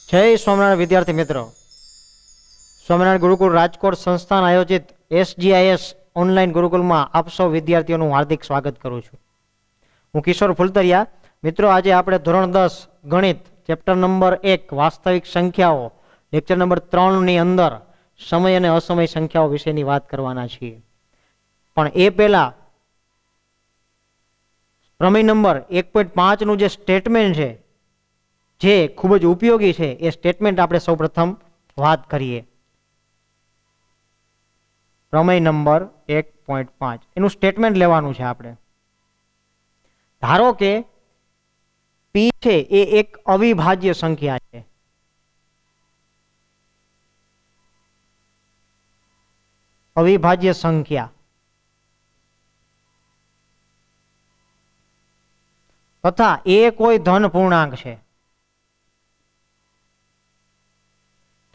जय स्वामिनारायण विद्यार्थी मित्रों, स्वामिनारायण गुरुकुल राजकोट संस्थान आयोजित SGIS ऑनलाइन गुरुकुल में आप सौ विद्यार्थीओं हार्दिक स्वागत करूँ छूं। हूँ किशोर फुलतरिया। मित्रों, आज आपणे धोरण 10 गणित चेप्टर नंबर 1 वास्तविक संख्याओं लेक्चर नंबर 3 नी अंदर समय अने असमय संख्याओं विशेनी वात करवाना छीए। पण ए पहेला प्रमेय नंबर 1.5 નું જે સ્ટેટમેન્ટ છે જે ખૂબ જ ઉપયોગી છે એ સ્ટેટમેન્ટ આપણે સૌપ્રથમ વાત કરીએ। પ્રમેય નંબર 1.5 એનું સ્ટેટમેન્ટ લેવાનું છે આપણે। ધારો કે p છે એ એક અવિભાજ્ય સંખ્યા છે। અવિભાજ્ય સંખ્યા तथा ए कोई धन पूर्णांक है।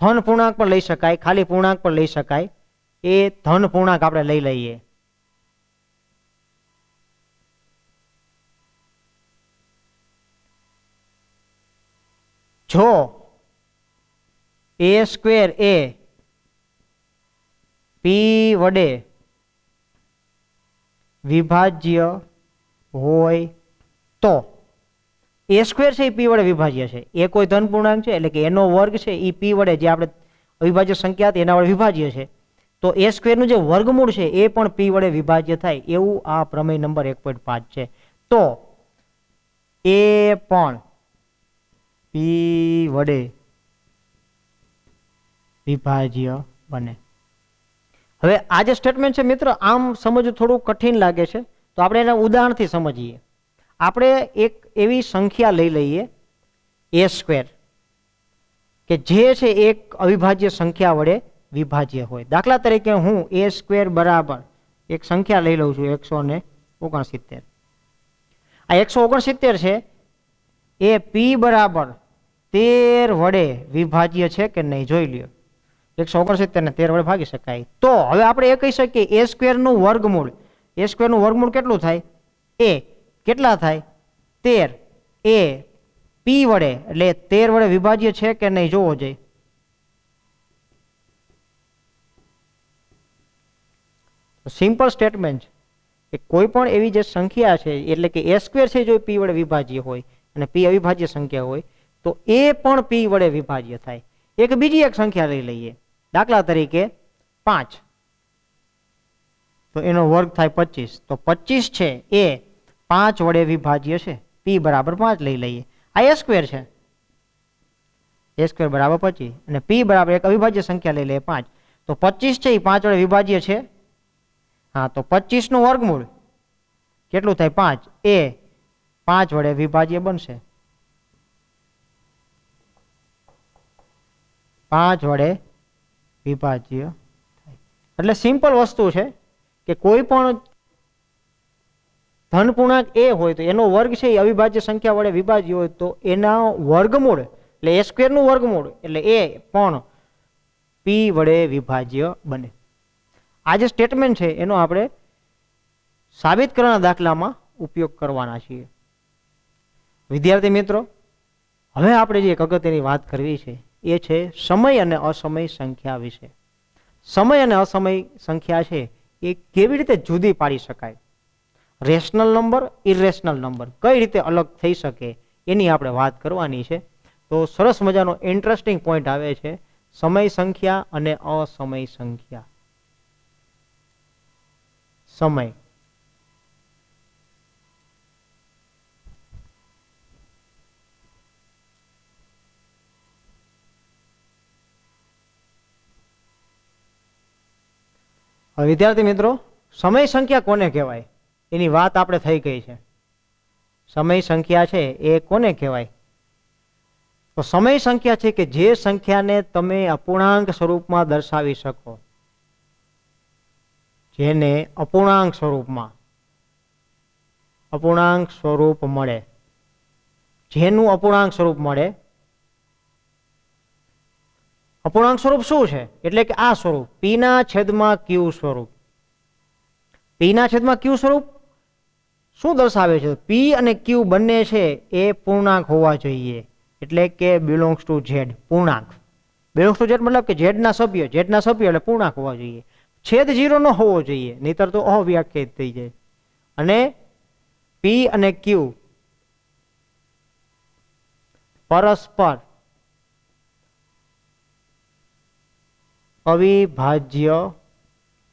धन पूर्णांक पर लई शकाय, खाली पूर्णांक पर लई शकाय। ए धन पूर्णांक आपणे लई लईए। जो ए स्क्वेर ए पी वडे विभाज्य होय तो ए स्क्वेर से पी वडे विभाज्य है। ए कोई धन पूर्णांक है एटले के एनो वर्ग है ई पी वडे जे आपणे अविभाज्य संख्या हती एना वडे विभाज्य है। तो ए स्क्वेर नुं जे वर्गमूळ है ए पण पी वडे विभाज्य थाय एवुं आ प्रमेय नंबर 1.5 छे। तो ए पण पी वडे विभाज्य बने। हवे आ जे स्टेटमेंट है मित्र आम समजવું थोड़ું कठिन लागे छे, तो आपणे एना उदाहरणथी समजीए। આપણે એક એવી સંખ્યા લઈ લઈએ એ સ્ક્વેર કે જે છે એક અવિભાજ્ય સંખ્યા વડે વિભાજ્ય હોય। દાખલા તરીકે હું એ સ્ક્વેર બરાબર એક સંખ્યા લઈ લઉં છું 169। આ 169 છે એ p બરાબર 13 વડે વિભાજ્ય છે કે નહીં જોઈ લ્યો। 169 ને 13 વડે ભાગી શકાય। તો હવે આપણે એ કહી શકીએ એ સ્ક્વેર નું વર્ગમૂળ, એ સ્ક્વેર નું વર્ગમૂળ કેટલું થાય? એ કેટલા થાય? 13 એ p વડે એટલે 13 વડે વિભાજ્ય છે કે નહીં જોવો જોઈએ। સિમ્પલ સ્ટેટમેન્ટ કે કોઈ પણ એવી જે સંખ્યા છે એટલે કે a સ્ક્વેર છે જો p વડે વિભાજ્ય હોય અને p અવિભાજ્ય સંખ્યા હોય તો a પણ p વડે વિભાજ્ય થાય। એક બીજી એક સંખ્યા લઈ લઈએ, દાખલા તરીકે 5, તો એનો વર્ગ થાય 25। તો 25 છે એ 5 વડે વિભાજ્ય છે, p बराबर 5 લઈ લઈએ। આ a સ્ક્વેર છે, a સ્ક્વેર બરાબર 25 અને p બરાબર એક અવિભાજ્ય સંખ્યા લઈ લઈએ 5। તો 25 છે એ 5 વડે વિભાજ્ય છે। હા, તો 25 નું વર્ગમૂળ કેટલું થાય? 5 એ 5 વડે વિભાજ્ય બનશે। 5 વડે વિભાજ્ય થાય એટલે સિમ્પલ વસ્તુ છે કે કોઈ પણ ધન પૂર્ણાંક એ હોય તો એનો વર્ગ છે એ અવિભાજ્ય સંખ્યા વડે વિભાજ્ય હોય તો એના વર્ગમૂળ એટલે એ સ્ક્વેર નું વર્ગમૂળ એટલે એ પણ p વડે વિભાજ્ય બને। આ જે સ્ટેટમેન્ટ છે એનો આપણે સાબિત કરવાના દાખલામાં ઉપયોગ કરવાના છીએ। વિદ્યાર્થી મિત્રો, હવે આપણે જે એક અગત્યની વાત કરવી છે એ છે સમય અને અસમય સંખ્યા વિશે। સમય અને અસમય સંખ્યા છે એ કેવી રીતે જુદી પાડી શકાય, રેશનલ નંબર ઇરેશનલ નંબર કઈ રીતે અલગ થઈ શકે એની આપણે વાત કરવાની છે। તો સરસ મજાનો ઇન્ટરેસ્ટિંગ પોઈન્ટ આવે છે સમય સંખ્યા અને અસમય સંખ્યા। સમય વિદ્યાર્થી મિત્રો, સમય સંખ્યા કોને કહેવાય એની વાત આપણે થઈ ગઈ છે। સમય સંખ્યા છે એ કોને કહેવાય? તો સમય સંખ્યા છે કે જે સંખ્યાને તમે અપૂર્ણાંક સ્વરૂપમાં દર્શાવી શકો, જેને અપૂર્ણાંક સ્વરૂપ મળે, જેનું અપૂર્ણાંક સ્વરૂપ મળે। અપૂર્ણાંક સ્વરૂપ શું છે? એટલે કે આ સ્વરૂપ p ના છેદમાં q સ્વરૂપ। p ના છેદમાં q સ્વરૂપ શું દર્શાવે છે? p અને q બંને છે એ પૂર્ણાંક હોવા જોઈએ। એટલે કે બિલોંગ્સ ટુ ઝેડ, પૂર્ણાંક. બિલોંગ્સ ટુ ઝેડ મતલબ કે ઝેડના સભ્ય એટલે પૂર્ણાંક હોવા જોઈએ. છેદ 0 ન હોવો જોઈએ, નહીતર તો અવ્યાખ્યાયિત થઈ જાય. અને પી અને ક્યુ પરસ્પર અવિભાજ્ય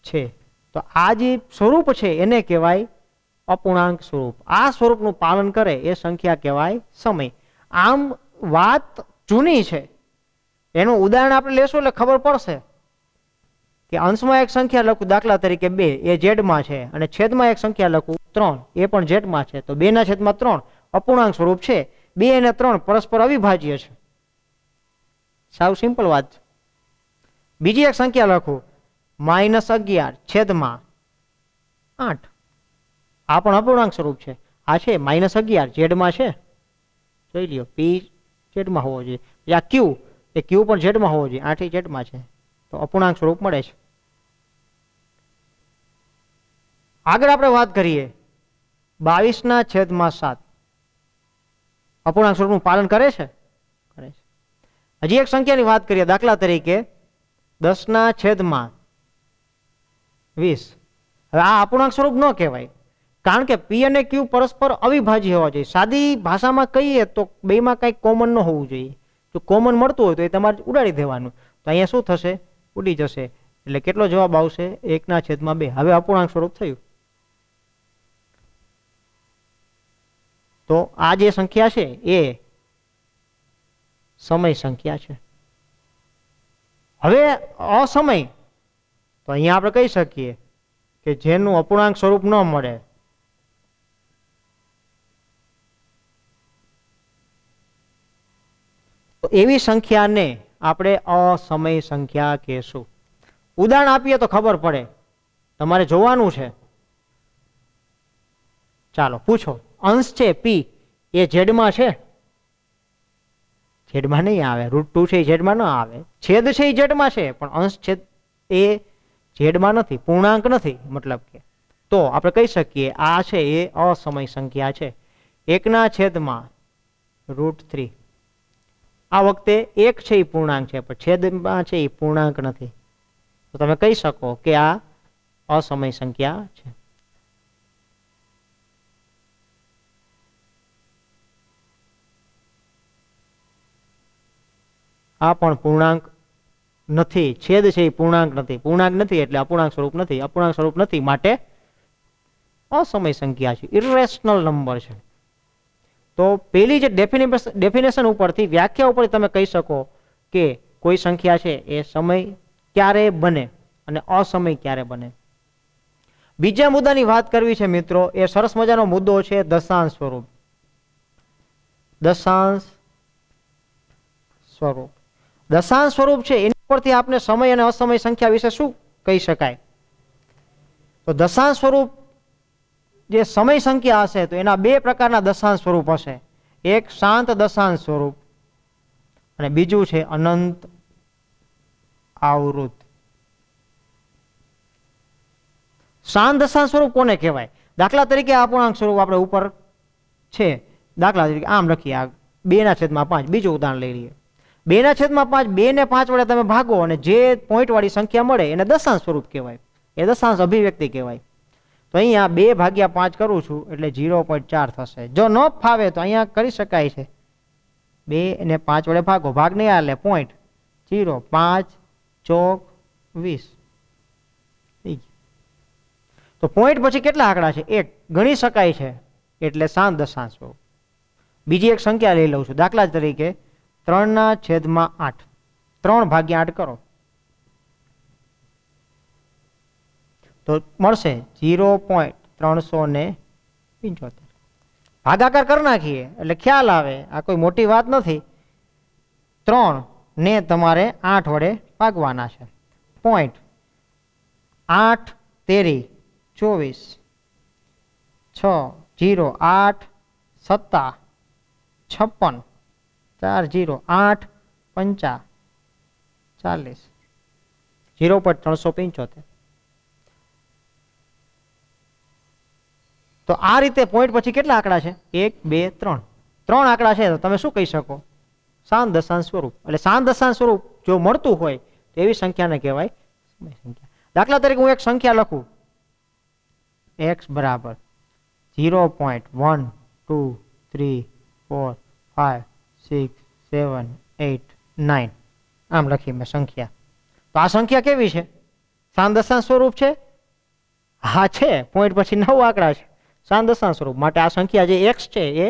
છે. તો આ જે સ્વરૂપ છે એને કહેવાય અપૂર્ણાંક સ્વરૂપ. આ સ્વરૂપનું પાલન કરે એ સંખ્યા કહેવાય સમય. આમ વાત જૂની છે, એનું ઉદાહરણ આપણે લેશું એટલે ખબર પડશે કે અંશમાં એક સંખ્યા લખું, દાખલા તરીકે 2, એ ઝેડમાં છે, અને છેદમાં એક સંખ્યા લખું 3, એ પણ ઝેડમાં છે, તો 2/3 અપૂર્ણાંક સ્વરૂપ છે. 2 અને 3 પરસ્પર અવિભાજ્ય છે. સાવ સિમ્પલ વાત છે. બીજી એક સંખ્યા લખું -11 છેદમાં 8, આ પણ અપૂર્ણાંક સ્વરૂપ છે. આ છે -11 ઝેડમાં છે, જોઈ લ્યો, પી ઝેડમાં હોવો જોઈએ. આ ક્યુ, એ ક્યુ પણ ઝેડમાં હોવો જોઈએ, 8 ઝેડમાં છે, તો અપૂર્ણાંક સ્વરૂપ મળે છે. આગળ આપણે વાત કરીએ 22/7, અપૂર્ણાંક સ્વરૂપનું પાલન કરે છે? કરે છે. હજી એક સંખ્યાની વાત કરીએ, દાખલા તરીકે 10/20. હવે આ અપૂર્ણાંક સ્વરૂપ ન કહેવાય, કારણ કે પી અને ક્યુ પરસ્પર અવિભાજ્ય હોવા જોઈએ. સાદી ભાષામાં કહીએ તો બેમાં કંઈક કોમન ન હોવું જોઈએ. જો કોમન મળતું હોય તો એ તમારે ઉડાડી દેવાનું. તો અહીંયા શું થશે? ઉડી જશે. એટલે કેટલો જવાબ આવશે? 1/2. હવે અપૂર્ણાંક સ્વરૂપ થયું. તો આ જે સંખ્યા છે એ સમય સંખ્યા છે. હવે અસમય, તો અહીંયા આપણે કહી શકીએ કે જેનું અપૂર્ણાંક સ્વરૂપ ન મળે, તો એવી સંખ્યાને આપણે અસમય સંખ્યા કહેશું. ઉદાહરણ આપીએ તો ખબર પડે, તમારે જોવાનું છે. ચાલો પૂછો, અંશ છે પી એ ઝેડમાં છે? ઝેડમાં નહીં આવે. √2 છે એ ઝેડમાં ન આવે. છેદ છે એ ઝેડમાં છે, પણ અંશ છેદ એ ઝેડમાં નથી, પૂર્ણાંક નથી. મતલબ કે તો આપણે કહી શકીએ આ છે એ અસમય સંખ્યા છે. 1/√3. આ વખતે 1 છે એ પૂર્ણાંક છે, પણ છેદમાં છે એ પૂર્ણાંક નથી. તો તમે કહી શકો કે આ અસમય સંખ્યા છે. આ પણ પૂર્ણાંક નથી, છેદ છે એ પૂર્ણાંક નથી. પૂર્ણાંક નથી એટલે અપૂર્ણાંક સ્વરૂપ નથી. અપૂર્ણાંક સ્વરૂપ નથી માટે અસમય સંખ્યા છે, ઇરેશનલ નંબર છે. તો પેલી જે ડેફિનેશન ઉપરથી, વ્યાખ્યા ઉપરથી તમે કહી શકો કે કોઈ સંખ્યા છે એ સમય ક્યારે બને અને અસમય ક્યારે બને. બીજા મુદ્દાની વાત કરવી છે મિત્રો, એ સરસ મજાનો મુદ્દો છે દશાંશ સ્વરૂપ. દશાંશ સ્વરૂપ, દશાંશ સ્વરૂપ છે એની પરથી આપણે સમય અને અસમય સંખ્યા વિશે શું કહી શકાય? તો દશાંશ સ્વરૂપ જે સમય સંખ્યા હશે તો એના 2 પ્રકારના દશાંશ સ્વરૂપ હશે. એક શાંત દશાંશ સ્વરૂપ અને બીજું છે અનંત આવૃત. શાંત દશાંશ સ્વરૂપ કોને કહેવાય? દાખલા તરીકે અપૂર્ણાંક સ્વરૂપ આપણે ઉપર છે, દાખલા તરીકે આમ લખીએ, આ 2/5. બીજું ઉદાહરણ લઈ લઈએ, 2/5. 2 ને 5 વડે તમે ભાગો અને જે પોઈન્ટ વાળી સંખ્યા મળે એને દશાંશ સ્વરૂપ કહેવાય, એ દશાંશ અભિવ્યક્તિ કહેવાય. તો અહીંયા 2/5 કરું છું એટલે 0.4 થશે. જો ન ફાવે તો અહીંયા કરી શકાય છે, 2 ને 5 વડે ભાગો, ભાગ નહીં હાલે, પોઈન્ટ 0, 5 ચોક 20. તો પોઈન્ટ પછી કેટલા આંકડા છે? 1 ગણી શકાય છે, એટલે શાંત દશાંશ સ્વરૂપ. બીજી એક સંખ્યા લઈ લઉં છું, દાખલા તરીકે 3/8. 3/8 કરો તો મળશે 0.375. ભાગાકાર કરી નાખીએ એટલે ખ્યાલ આવે, આ કોઈ મોટી વાત નથી. 3 ને તમારે 8 વડે ભાગવાના છે. પોઈન્ટ 8 તેરી 24, 6 0 8 7 56, 4 0 8 5 40, 0.375. તો આ રીતે પોઈન્ટ પછી કેટલા આંકડા છે? 1 2 3 આંકડા છે. તો તમે શું કહી શકો? શાંત દશાંશ સ્વરૂપ. એટલે શાંત દશાંશ સ્વરૂપ જો મળતું હોય તો એવી સંખ્યાને કહેવાય સમય સંખ્યા. દાખલા તરીકે હું એક સંખ્યા લખું x બરાબર 0.1 2 3 4 5 6 7 8 9 આમ લખી મેં સંખ્યા. તો આ સંખ્યા કેવી છે? શાંત દશાંશ સ્વરૂપ છે? હા છે, પોઈન્ટ પછી 9 આંકડા છે, શાંત દશાંશ સ્વરૂપ. માટે આ સંખ્યા જે x છે એ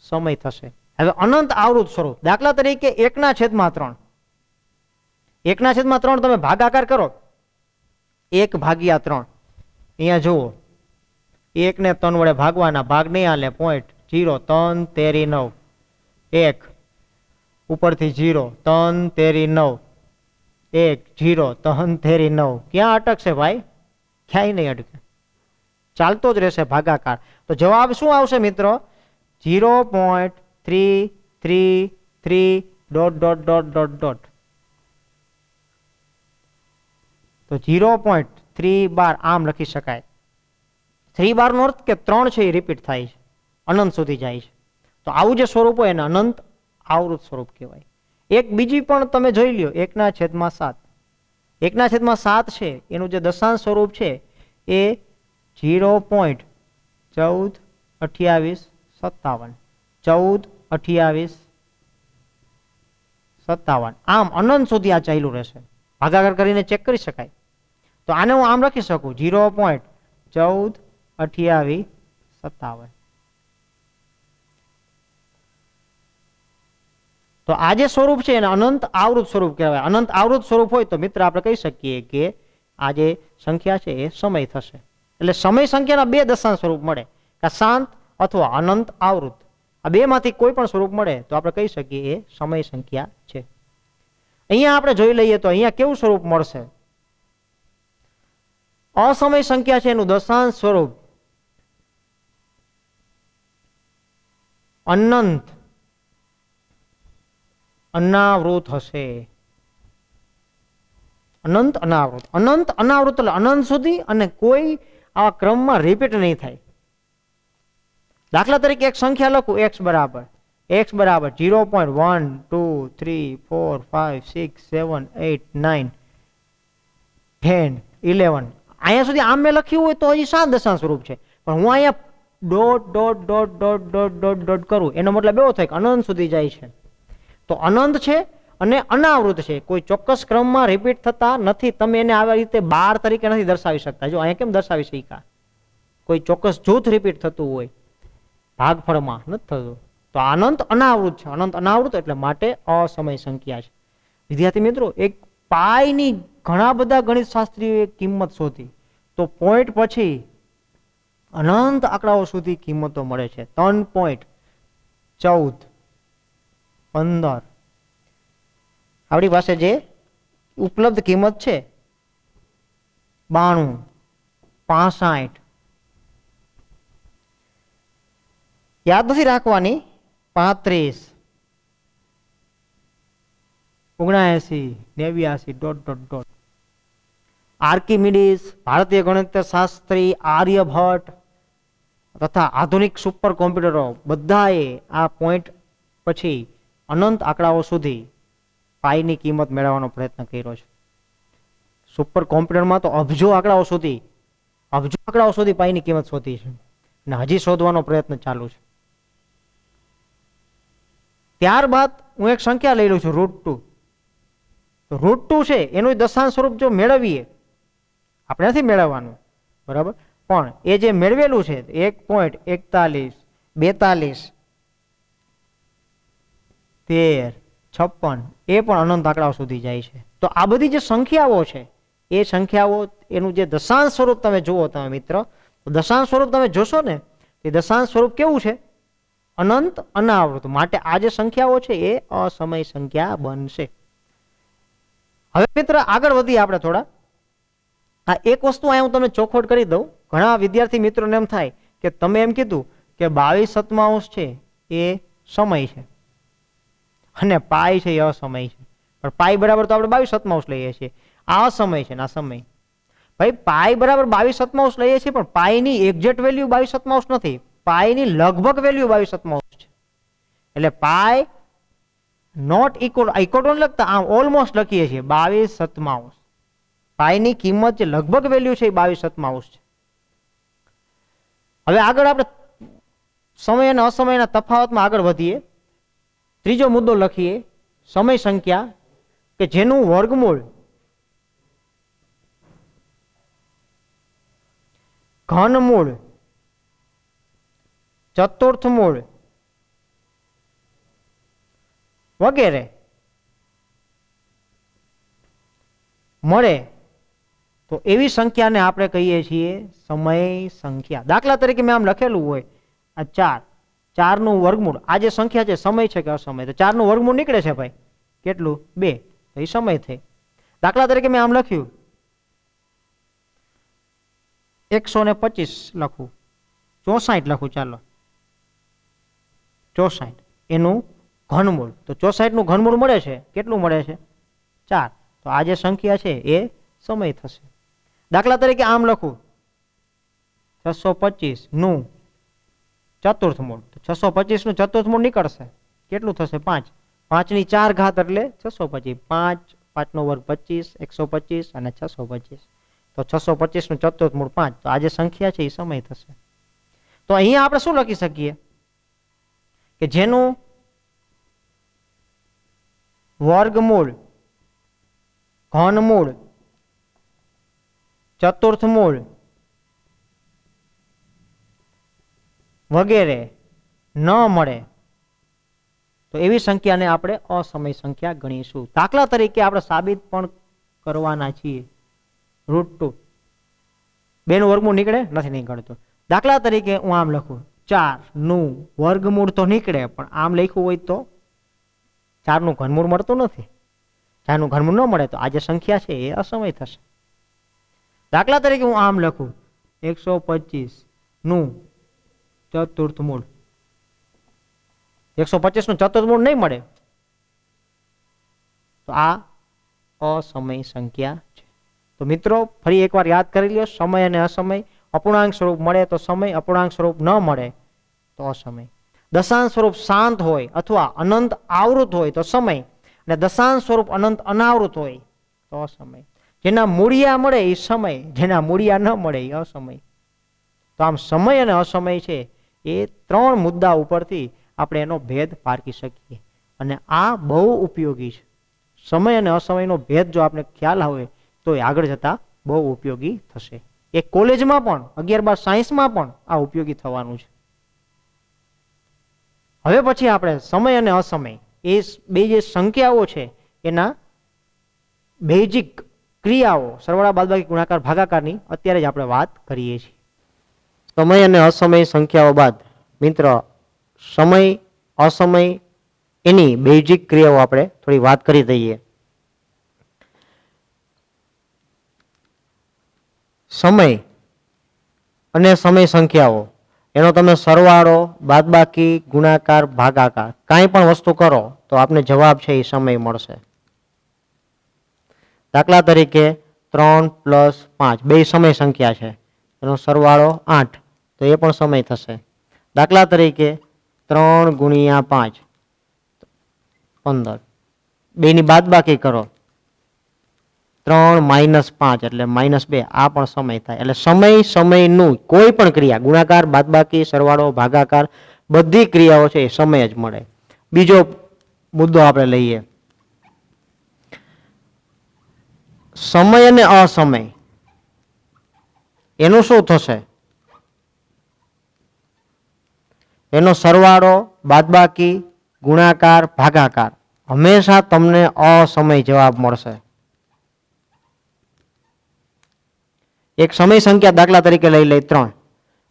સમય થશે. હવે અનંત આવૃત સ્વરૂપ, દાખલા તરીકે 1/3. 1/3 તમે ભાગાકાર કરો 1/3. અહીંયા જુઓ 1 ને 3 વડે ભાગવાના, ભાગ નહીં હાલે, પોઈન્ટ 0 3 તેરી 9, 1 ઉપરથી 0 3 તેરી 9, 1 0 3 તેરી 9. ક્યાં અટકશે ભાઈ? ક્યાંય નહીં અટકે, ચાલતો જ રહેશે ભાગાકાર. તો જવાબ શું આવશે મિત્રો? 0.333 ... તો 0.3 બાર આમ લખી શકાય. 3 બારનો અર્થ કે 3 છે એ રિપીટ થાય છે, અનંત સુધી જાય છે. તો આવું જે સ્વરૂપ હોય એને અનંત આવૃત સ્વરૂપ કહેવાય. એક બીજી પણ તમે જોઈ લ્યો 1/7. 1/7 છે એનું જે દશાંશ સ્વરૂપ છે એ 0.14 28 57 14 28 57 આમ અનંત સુધી આ ચાલ્યું રહેશે. ભાગાકાર કરીને ચેક કરી શકાય. તો આને હું આમ લખી શકું 0.14 28 57. તો આ જે સ્વરૂપ છે એને અનંત આવૃત સ્વરૂપ કહેવાય. અનંત આવૃત સ્વરૂપ હોય તો મિત્ર આપણે કહી શકીએ કે આ જે સંખ્યા છે એ સમય થશે. એટલે સમય સંખ્યાના બે દશાંશ સ્વરૂપ મળે, કે શાંત અથવા અનંત આવૃત. આ બે માંથી કોઈ પણ સ્વરૂપ મળે તો આપણે કહી શકીએ એ સમય સંખ્યા છે. અહીંયા આપણે જોઈ લઈએ તો અહીંયા કેવું સ્વરૂપ મળશે? અસમય સંખ્યા છે એનું દશાંશ સ્વરૂપ અનંત અનાવૃત હશે. અનંત અનાવૃત, અનંત અનાવૃત એટલે અનંત સુધી અને કોઈ આવા ક્રમમાં રિપીટ નહીં થાય. દાખલા તરીકે એક સંખ્યા લખું x બરાબર 0.1 2 3 4 5 6 7 8 9 10 11. અહીંયા સુધી આમ મેં લખ્યું હોય તો હજી શાંત દશાંશ સ્વરૂપ છે, પણ હું અહીંયા dot dot dot dot dot dot dot કરું એનો મતલબ એવો થાય કે અનંત સુધી જાય છે. તો અનંત છે અને અનાવૃત છે, કોઈ ચોક્કસ ક્રમમાં રિપીટ થતા નથી. તમે એને આવી રીતે 12 તરીકે નથી દર્શાવી શકતા. જો અહીંયા કેમ દર્શાવી શક્યા? કોઈ ચોક્કસ જૂથ રિપીટ થતું હોય, ભાગફળમાં નથી થતું. તો અનંત અનાવૃત છે. અનંત અનાવૃત એટલે માટે અસમય સંખ્યા છે. વિદ્યાર્થી મિત્રો, એક પાઈની ઘણા બધા ગણિત શાસ્ત્રીઓએ કિંમત શોધી, તો પોઈન્ટ પછી અનંત આંકડાઓ સુધી કિંમતો મળે છે. 3.14 15 આપણી પાસે જે ઉપલબ્ધ કિંમત છે 92 65 યાદ નથી રાખવાની, 35 79 89 ... આર્કિમિડીસ, ભારતીય ગણિત શાસ્ત્રી આર્યભટ્ટ તથા આધુનિક સુપર કોમ્પ્યુટરો બધાએ આ પોઈન્ટ પછી અનંત આંકડાઓ સુધી પાઈની કિંમત મેળવવાનો પ્રયત્ન કર્યો છે. સુપર કોમ્પ્યુટરમાં તો અબજો આંકડાઓ સુધી પાઈની કિંમત શોધી છે અને હજી શોધવાનો પ્રયત્ન ચાલુ છે. ત્યારબાદ હું એક સંખ્યા લઈ લઉં છું √2. તો √2 છે એનું દશાંશ સ્વરૂપ જો મેળવીએ, આપણે નથી મેળવવાનું બરાબર, પણ એ જે મેળવેલું છે 1.41 42 13 56 એ પણ અનંત આંકડાઓ સુધી જાય છે. તો આ બધી જે સંખ્યાઓ છે એ સંખ્યાઓ એનું જે દશાંશ સ્વરૂપ તમે જુઓ તમે મિત્ર, તો દશાંશ સ્વરૂપ તમે જોશો ને એ દશાંશ સ્વરૂપ કેવું છે? અનંત અનાવૃત. માટે આ જે સંખ્યાઓ છે એ અસમય સંખ્યા બનશે. હવે મિત્ર આગળ વધીએ આપણે થોડા. આ એક વસ્તુ અહીંયા હું તમને ચોખવટ કરી દઉં. ઘણા વિદ્યાર્થી મિત્રોને એમ થાય કે તમે એમ કીધું કે 22/7 છે એ સમય છે અને પાઈ છે એ અસમય છે, પણ પાઈ બરાબર તો આપણે 22/7 લઈએ છીએ, આ અસમય છે ને આ સમય. ભાઈ પાઈ બરાબર 22/7 લઈએ છીએ, પણ પાઈની એક્ઝેક્ટ વેલ્યુ 22/7 નથી, પાઈની લગભગ વેલ્યુ 22/7 છે. એટલે પાઈ નોટ ઇક્વલ ટુ લખતા આમ ઓલમોસ્ટ લખીએ છીએ 22/7. પાઈની કિંમત જે લગભગ વેલ્યુ છે એ 22/7 છે. હવે આગળ આપણે સમય અને અસમયના તફાવતમાં આગળ વધીએ. ત્રીજો મુદ્દો લખીએ સમય સંખ્યા કે જેનું વર્ગમૂળ ઘનમૂળ ચતુર્થમૂળ વગેરે મળે તો એવી સંખ્યાને આપણે કહીએ છીએ સમય સંખ્યા. દાખલા તરીકે મેં આમ લખેલું હોય આ 4, 4 નું વર્ગમૂળ, આ જે સંખ્યા છે સમય છે કે અસમય, તો 4 નું વર્ગમૂળ નીકળે છે ભાઈ કેટલું 2, તો એ સમય થઈ. દાખલા તરીકે મેં આમ લખ્યું 125 લખું, 64 લખું, ચાલો 64 એનું ઘનમૂળ, તો 64 નું ઘનમૂળ મળે છે કેટલું મળે છે 4, તો આ જે સંખ્યા છે એ સમય થશે. દાખલા તરીકે આમ લખું 625 નું ચતુર્થ મૂળ, તો 625 નું ચતુર્થ મૂળ નીકળશે કેટલું થશે 5, 5 ની 4 ઘાત એટલે 625, 5, 5 નો વર્ગ 25, 125 અને 625, તો 625 નું ચતુર્થ મૂળ 5, તો આ જે સંખ્યા છે એ સમય થશે. તો અહીંયા આપણે શું લખી શકીએ કે જેનું વર્ગમૂળ ઘનમૂળ ચતુર્થ મૂળ વગેરે ન મળે તો એવી સંખ્યાને આપણે અસમય સંખ્યા ગણીશું. દાખલા તરીકે આપણે સાબિત પણ કરવાના છીએ. √2 2 નું વર્ગમૂળ નીકળે નથી નીકળતું. દાખલા તરીકે હું આમ લખું 4 નું વર્ગમૂળ તો નીકળે, પણ આમ લખ્યું હોય તો 4 નું ઘનમૂળ મળતું નથી. 4 નું ઘનમૂળ ન મળે તો આ જે સંખ્યા છે એ અસમય થશે. દાખલા તરીકે હું આમ લખું 125 નું ચતુર્થ મૂળ, 125 નું ચતુર્થ મૂળ નહીં મળે તો આ અસમય સંખ્યા છે. તો મિત્રો ફરી એકવાર યાદ કરી લ્યો, સમય અને અસમય. અપૂર્ણાંક સ્વરૂપ મળે તો સમય, અપૂર્ણાંક સ્વરૂપ ન મળે તો અસમય. દશાંશ સ્વરૂપ શાંત હોય અથવા અનંત આવૃત હોય તો સમય, અને દશાંશ સ્વરૂપ અનંત અનાવૃત હોય તો અસમય. જેના મૂળિયા મળે એ સમય, જેના મૂળિયા ન મળે એ અસમય. તો આમ સમય અને અસમય છે એ 3 મુદ્દા ઉપરથી આપણે એનો ભેદ પારખી શકીએ, અને આ બહુ ઉપયોગી છે. સમય અને અસમયનો ભેદ જો આપણે ખ્યાલ આવે તો એ આગળ જતા બહુ ઉપયોગી થશે. એ કોલેજમાં પણ 11-12 સાયન્સમાં પણ આ ઉપયોગી થવાનું છે. હવે પછી આપણે સમય અને અસમય એ બે જે સંખ્યાઓ છે એના બેઝિક ક્રિયાઓ સરવાળા બાદબાકી ગુણાકાર ભાગાકારની અત્યારે જ આપણે વાત કરીએ છીએ. સમય અને અસમય સંખ્યાઓ બાદ મિત્ર સમય અસમય એની બેઝિક ક્રિયાઓ આપણે થોડી વાત કરી દઈએ. સમય અને સમય સંખ્યાઓ એનો તમે સરવાળો બાદબાકી ગુણાકાર ભાગાકાર કાંઈ પણ વસ્તુ કરો તો આપને જવાબ છે એ સમય મળશે. દાખલા તરીકે 3 + 5 બે સમય સંખ્યા છે, એનો સરવાળો 8 તો એ પણ સમય થશે. દાખલા તરીકે 3 × 5 15, બેની બાદબાકી કરો 3 - 5 એટલે -2, આ પણ સમય થાય. એટલે સમય સમયનું કોઈ પણ ક્રિયા ગુણાકાર બાદબાકી સરવાળો ભાગાકાર બધી ક્રિયાઓ છે એ સમય જ મળે. બીજો મુદ્દો આપણે લઈએ, સમય અને અસમય એનું શું થશે? એનો સરવાળો બાદબાકી ગુણાકાર ભાગાકાર હંમેશા તમને અસમય જવાબ મળશે. એક સમય સંખ્યા દાખલા તરીકે લઈ લઈએ 3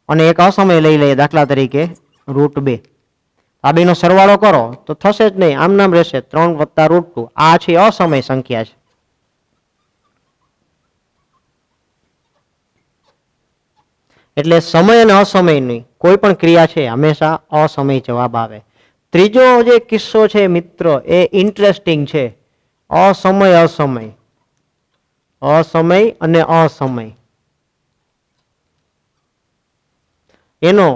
અને એક અસમય લઈ લઈએ દાખલા તરીકે √2. આ બેનો સરવાળો કરો તો થશે જ નહીં, આમ નામ રહેશે 3 + √2. આ છે અસમય સંખ્યા છે. એટલે સમય અને અસમયની કોઈ પણ ક્રિયા છે હંમેશા અસમય જવાબ આવે. ત્રીજો જે કિસ્સો છે મિત્રો એ ઇન્ટરેસ્ટિંગ છે. અસમય અસમય, અસમય અને અસમય એનો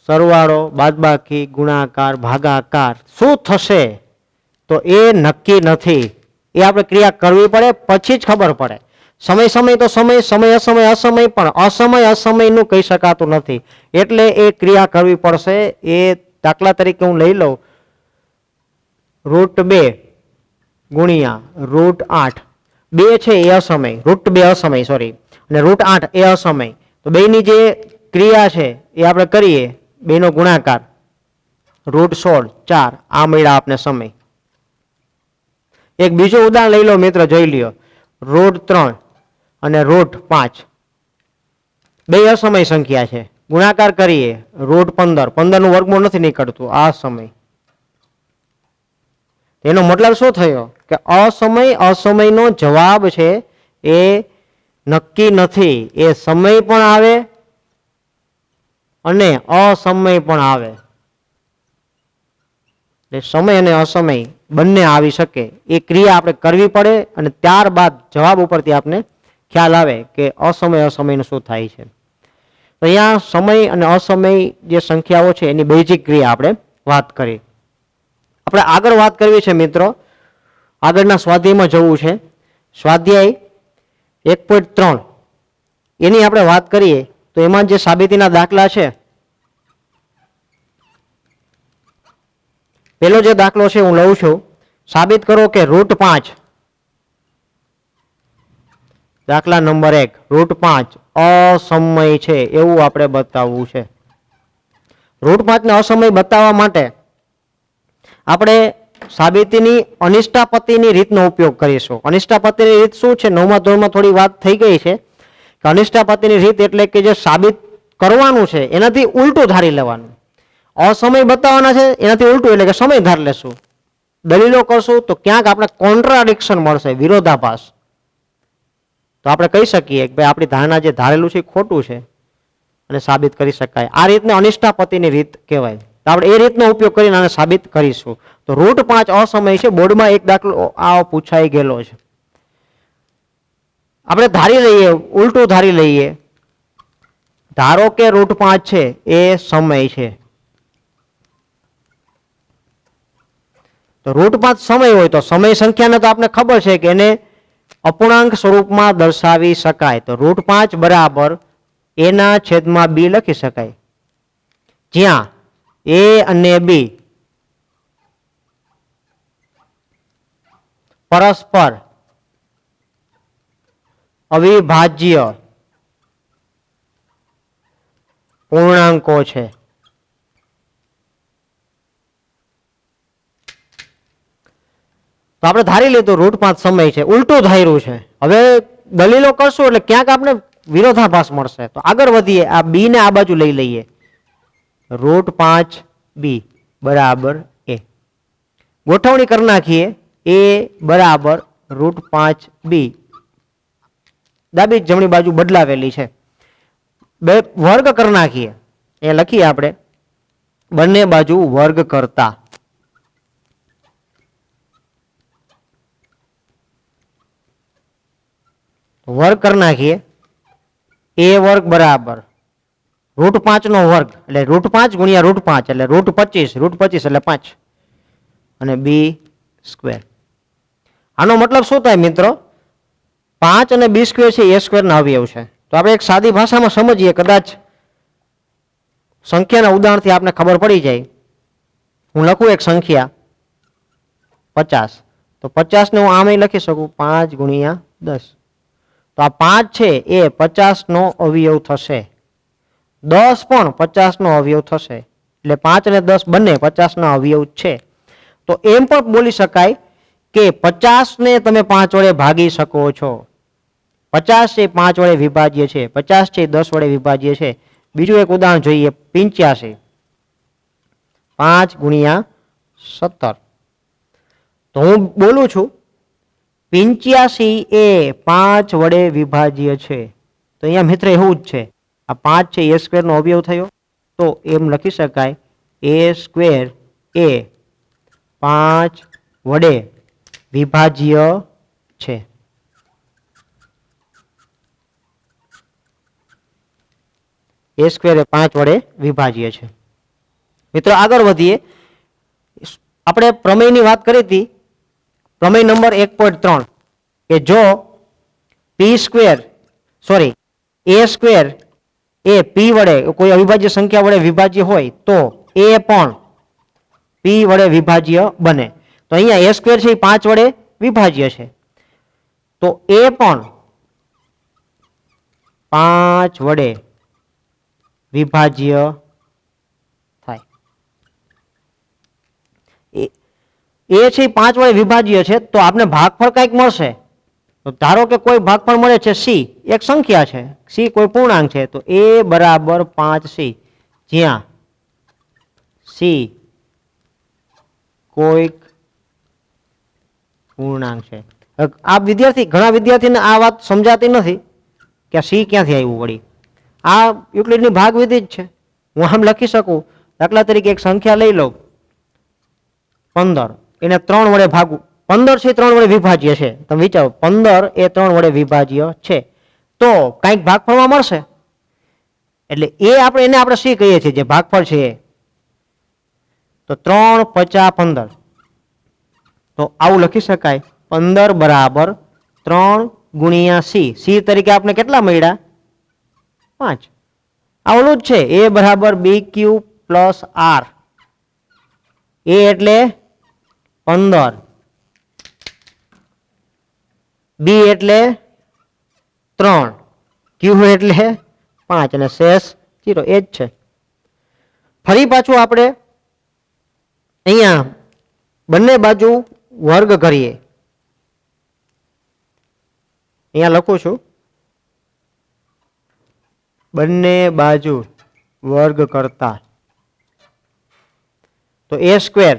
સરવાળો બાદબાકી ગુણાકાર ભાગાકાર શું થશે તો તો એ નક્કી નથી. એ આપણે ક્રિયા કરવી પડે પછી જ ખબર પડે. સમય સમય તો સમય, સમય અસમય અસમય, પણ અસમય અસમયનું કહી શકાતું નથી. એટલે એ ક્રિયા કરવી પડશે. એ દાખલા તરીકે હું લઈ લઉં, √2 ગુણ્યા √8. 2 છે એ અસમય, √2 અસમય, સોરી, અને √8 એ અસમય. તો બેની જે ક્રિયા છે એ આપણે કરીએ, બેનો ગુણાકાર, √16 4, આ મળ્યા આપને સમય. એક બીજું ઉદાહરણ લઈ લો મિત્ર, જોઈ લ્યો, √3 અને √5. બે અસમય સંખ્યા છે, ગુણાકાર કરીએ, √15, 15 નું વર્ગમૂળ નથી નીકળતું, આ સમય. એનો મતલબ શું થયો કે અસમય અસમયનો જવાબ છે એ નક્કી નથી. એ સમય પણ આવે અને અસમય પણ આવે. એટલે સમય અને અસમય બંને આવી શકે. એ ક્રિયા આપણે કરવી પડે અને ત્યારબાદ જવાબ ઉપરથી આપણે ખ્યાલ આવે કે અસમય અસમયનું શું થાય છે. તો અહીંયા સમય અને અસમય જે સંખ્યાઓ છે એની બેઝિક ક્રિયા આપણે વાત કરી. આપણે આગળ વાત કરવી છે મિત્રો, આગળના સ્વાધ્યાયમાં જવું છે. સ્વાધ્યાય 1.3 એની આપણે વાત કરીએ તો એમાં જે સાબિતીના દાખલા છે, પેલો જે દાખલો છે હું લઉં છું, સાબિત કરો કે √5, દાખલા નંબર 1, √5 અસમય છે એવું આપણે બતાવવું છે. √5 ને અસમય બતાવવા માટે આપણે સાબિતીની અનિષ્ટાપતિની રીતનો ઉપયોગ કરીશું. અનિષ્ટાપતિની રીત શું છે? 9મા ધોરણમાં થોડી વાત થઈ ગઈ છે કે અનિષ્ટાપતિની રીત એટલે કે જે સાબિત કરવાનું છે એનાથી ઉલટું ધારી લેવાનું. અસમય બતાવવાના છે એનાથી ઉલટું એટલે કે સમય ધાર લેશું. દલીલો કરશું તો ક્યાંક આપણે કોન્ટ્રાડિક્શન મળશે, વિરોધાભાસ. તો આપણે કહી શકીએ કે ભાઈ આપણી ધારણા જે ધારેલું છે એ ખોટું છે અને સાબિત કરી શકાય. આ રીતને અનિષ્ટાપતિની રીત કહેવાય. તો આપણે એ રીતનો ઉપયોગ કરીને આને સાબિત કરીશું. તો √5 અસમય છે. બોર્ડમાં એક દાખલો આ પૂછાઈ ગયેલો છે. આપણે ધારી લઈએ, ઉલટું ધારી લઈએ. ધારો કે √5 છે એ સમય છે. તો √5 સમય હોય તો સમય સંખ્યાને તો આપણે ખબર છે કે એને અપૂર્ણાંક સ્વરૂપમાં દર્શાવી શકાય. તો √5 બરાબર એના છેદમાં b લખી શકાય, જ્યાં a અને b પરસ્પર અવિભાજ્ય પૂર્ણાંકો છે. તો આપણે ધારી લીધું √5 સમય છે, ઉલટું ધાર્યું છે. હવે દલીલો કરશું એટલે ક્યાંક આપણે વિરોધાભાસ મળશે. તો આગળ વધીએ, આ b ને આ બાજુ લઈ લઈએ. √5b બરાબર a. ગોઠવણી કરી નાખીએ. a બરાબર √5b, ડાબી જમણી બાજુ બદલાવેલી છે. બે વર્ગ કરી નાખીએ. એ લખીએ આપણે બંને બાજુ વર્ગ કરતા. વર્ગ કરી નાખીએ. a વર્ગ બરાબર √5 નો વર્ગ એટલે √5 ગુણ્યા √5 એટલે √25, √25 એટલે 5 અને b સ્ક્વેર. આનો મતલબ શું થાય મિત્રો? 5 અને b સ્ક્વેર છે એ સ્ક્વેર ના અવયવ છે. તો આપણે એક સાદી ભાષામાં સમજીએ, કદાચ સંખ્યાના ઉદાહરણથી આપણે ખબર પડી જાય. હું લખું એક સંખ્યા 50, તો 50 ને હું આમ લખી શકું 5 ગુણ્યા 10. તો આ 5 છે એ 50 નો અવયવ થશે. 10 પણ 50 નો અવયવ થશે. એટલે 5 અને 10 બંને 50 ના અવયવ છે. તો એમ પણ બોલી શકાય કે 50 ને તમે 5 વડે ભાગી શકો છો. 50 છે 5 વડે વિભાજ્ય છે, 50 છે 10 વડે વિભાજ્ય છે. બીજું એક ઉદાહરણ જોઈએ, 85, 5 ગુણ્યા 17. તો હું બોલું છું 85 એ 5 વડે વિભાજ્ય છે. તો અહીંયા મિત્ર એવું જ છે, આ 5 છે એ સ્ક્વેર નો અવયવ થયો. તો એમ લખી શકાય a સ્ક્વેર એ 5 વડે વિભાજ્ય છે. a સ્ક્વેર એ 5 વડે વિભાજ્ય છે. મિત્રો આગળ વધીએ. આપણે પ્રમેયની વાત કરી હતી પ્રમેય નંબર 1.3 કે જો પી સ્ક્વેર સોરી એ સ્ક્વેર એ પી વડે કોઈ અવિભાજ્ય સંખ્યા વડે વિભાજ્ય હોય તો એ પણ પી વડે વિભાજ્ય બને. તો અહીંયા એ સ્ક્વેર છે એ 5 વડે વિભાજ્ય છે, તો એ પણ 5 વડે વિભાજ્ય થાય. એ છે 5 વડે વિભાજ્ય છે, તો આપણે ભાગફળ કંઈક મળશે. તો ધારો કે કોઈ ભાગફળ મળે છે સી, એક સંખ્યા છે સી, કોઈ પૂર્ણાંક છે, તો એ બરાબર 5c, જ્યાં સી કોઈક પૂર્ણાંક છે. આ ઘણા વિદ્યાર્થીને આ વાત સમજાતી નથી કે સી ક્યાંથી આવ્યું. વળી આ યુક્લિડની ભાગવિધિ જ છે. હું આમ લખી શકું, દાખલા તરીકે એક સંખ્યા લઈ લઉં 15, એને 3 વડે ભાગવું. 15 છે 3 વડે વિભાજ્ય છે, તમે વિચારો 15 એ 3 વડે વિભાજ્ય છે, તો કંઈક ભાગફળમાં મળશે. એટલે એ આપણે એને આપણે સી કહીએ છીએ, જે ભાગફળ છે એ. તો 3 50 15, તો આવું લખી શકાય 15 બરાબર 3 ગુણ્યા સી. સી તરીકે આપણે કેટલા મળ્યા? 5. આ ઓલું જ છે, એ બરાબર બી ક્યુ પ્લસ આર. એ એટલે 15, બી એટલે 3, ક્યુ એટલે 5 અને શેષ 0. એ જ છે. ફરી પાછું આપણે અહીંયા બંને બાજુ વર્ગ કરીએ. અહીંયા લખું છું, બંને બાજુ વર્ગ કરતા તો એ સ્ક્વેર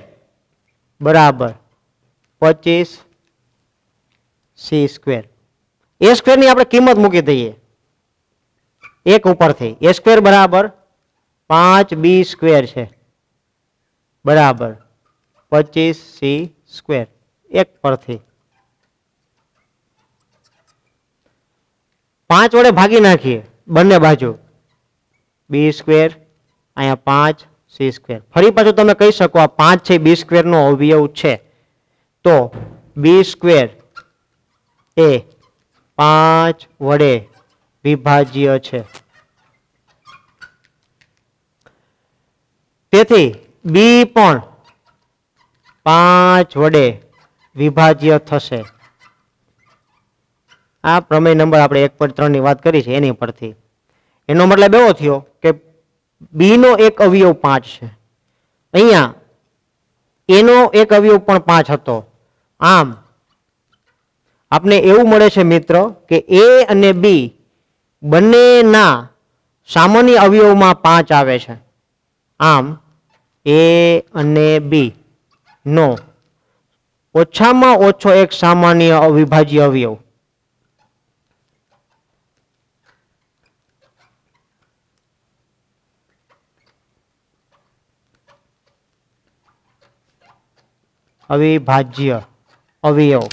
બરાબર 25 સી સ્ક્વેર. એ સ્ક્વેર ની આપણે કિંમત મૂકી દઈએ એક ઉપરથી. એ સ્ક્વેર બરાબર 5 બી સ્ક્વેર છે બરાબર 25 સી સ્ક્વેર. એક પરથી 5 વડે ભાગી નાખીએ બંને બાજુ. બી સ્ક્વેર અહીંયા 5 સી સ્ક્વેર. ફરી પાછું તમે કહી શકો આ 5 છે બી સ્ક્વેર નો અવયવ છે, તો બી સ્ક્વેર એ 5 વડે વિભાજ્ય છે. તેથી બી પણ 5 વડે વિભાજ્ય થશે. આ પ્રમેય નંબર આપણે 1.3 ની વાત કરી છે એની પરથી. એનો મતલબ એવો થયો કે બી નો એક અવયવ 5 છે, અહીંયા એનો એક અવયવ પણ 5 હતો. આમ આપણે એવું મળે છે મિત્રો કે એ અને બી બંનેના સામાન્ય અવયવમાં 5 આવે છે. આમ એ અને બી નો ઓછામાં ઓછો એક સામાન્ય અવિભાજ્ય અવયવ અવિભાજ્ય અવયવ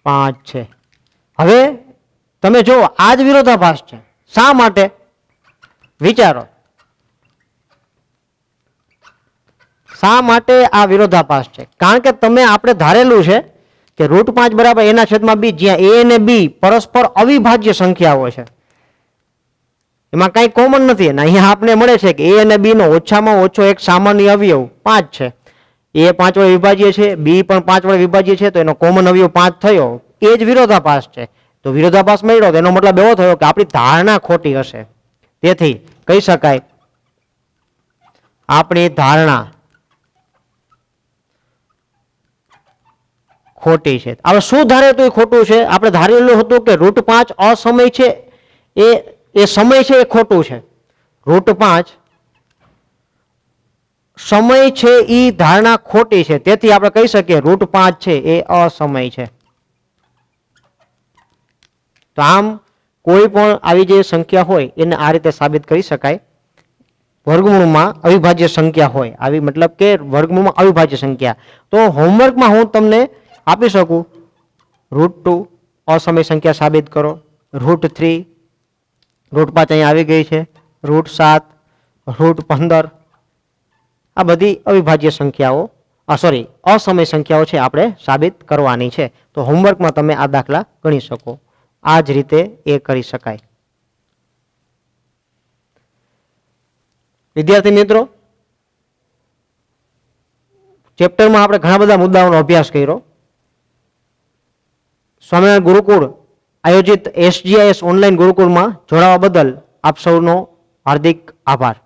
પાંચ છે. હવે તમે જો આ જ વિરોધાભાસ છે. શા માટે? વિચારો, શા માટે આ વિરોધાભાસ છે? કારણ કે તમે આપણે ધારેલું છે કે √5 બરાબર એના છેદમાં બી, જ્યાં એ અને બી પરસ્પર અવિભાજ્ય સંખ્યાઓ છે, એમાં કઈ કોમન નથી. અને અહીંયા આપણે મળે છે કે એ અને બી નો ઓછામાં ઓછો એક સામાન્ય અવયવ 5 છે. એ 5 વડે વિભાજ્ય છે, બી પણ 5 વડે વિભાજ્ય છે, તો એનો કોમન અવયવ 5 થયો. એ જ વિરોધાભાસ છે. તો વિરોધાભાસ મળ્યો તો એનો મતલબ એવો થયો કે આપણી ધારણા ખોટી હશે. તેથી કહી શકાય આપણી ધારણા ખોટી છે. હવે શું ધારે તો એ ખોટું છે? આપણે ધારેલું હતું કે √5 અસમય છે, એ સમય છે એ ખોટું છે. √5 સમય છે એ ધારણા ખોટી છે. તેથી આપણે કહી શકીએ √5 છે એ અસમય છે. તો આમ કોઈ પણ આવી જે સંખ્યા હોય એને આ રીતે સાબિત કરી શકાય. વર્ગમૂળમાં અવિભાજ્ય સંખ્યા હોય આવી, મતલબ કે વર્ગમૂળમાં અવિભાજ્ય સંખ્યા. તો હોમવર્કમાં હું તમને આપી શકું √2 અસમય સંખ્યા સાબિત કરો, √3, √5 અહીંયા આવી ગઈ છે, √7, √15, આ બધી અવિભાજ્ય સંખ્યાઓ અસમય સંખ્યાઓ છે આપણે સાબિત કરવાની છે. તો હોમવર્કમાં તમે આ દાખલા ગણી શકો. આ જ રીતે એ કરી શકાય. વિદ્યાર્થી મિત્રો, ચેપ્ટરમાં આપણે ઘણા બધા મુદ્દાઓનો અભ્યાસ કર્યો. સ્વામિનારાયણ ગુરુકુળ આયોજિત SGIS ઓનલાઈન ગુરુકુળમાં જોડાવા બદલ આપ સૌનો હાર્દિક આભાર.